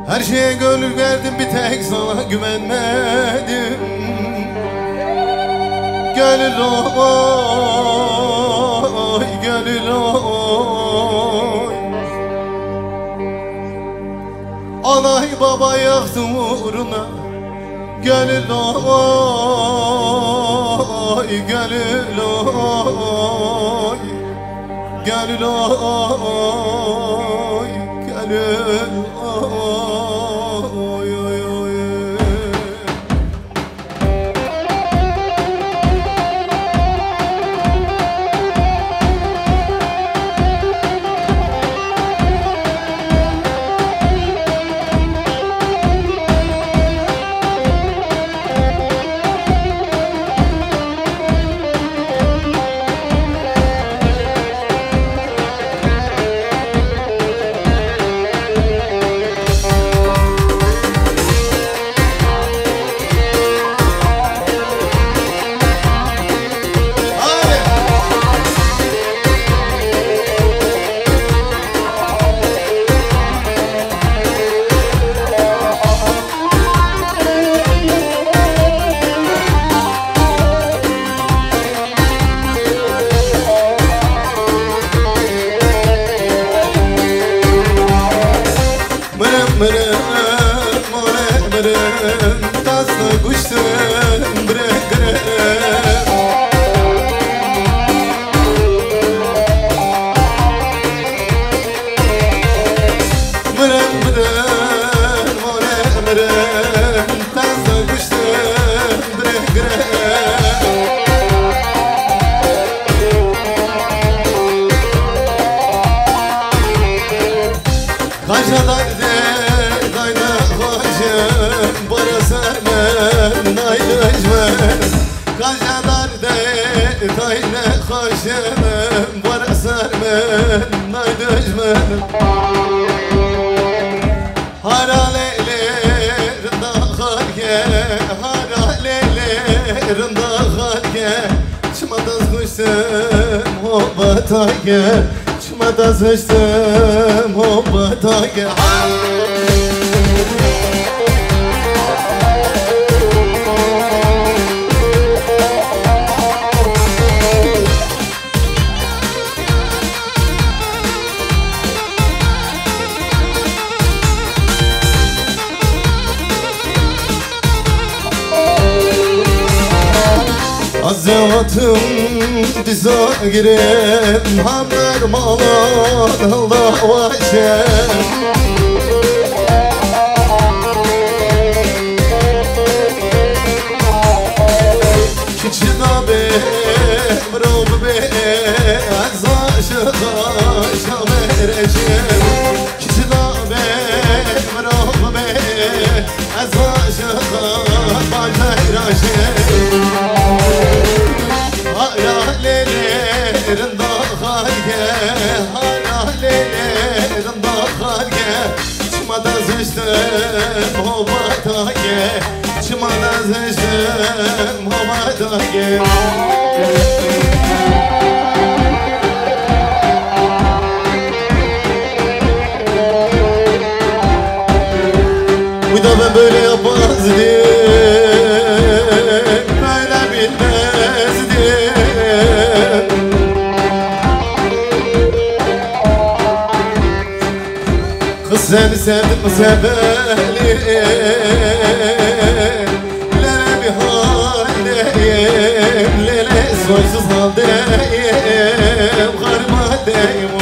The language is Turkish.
Her şeye gönül verdim, bir tek sana güvenmedim. Gönül oy, gönül oy. Anay baba yaktım uğruna. Gönül oy, gönül oy. Gönül oy, gönül oy, oy, oy. Tasla kuştum bırakırım. Mırım mırım mole mırım tasla kuştum bırakırım. Kaçta daydı dayda hoşum bana sermen ayrıcmen. Kaçta daydı dayda hoşum bana sermen ayrıcmen. Haraleylerin dağarge, haraleylerin dağarge. Çımadaz kuştum hobatayge, çımadaz kuştum hobatayge. Azatım diza girem haber malan Allah vaşem. Kiçina be mrob be azaşa aşa vereceğim. Kiçina be mrob be azaşa aşa vereceğim. Haralelerin dağarge, haralelerin dağarge. Çımadaz içtim hobatayge, çımadaz içtim hobatayge. Bu da ben böyle yapmazdım, böyle bilmezdim. Kız seni sevdim seveli, lele bir haldeyim, lele soysuz haldeyim, karma deyim.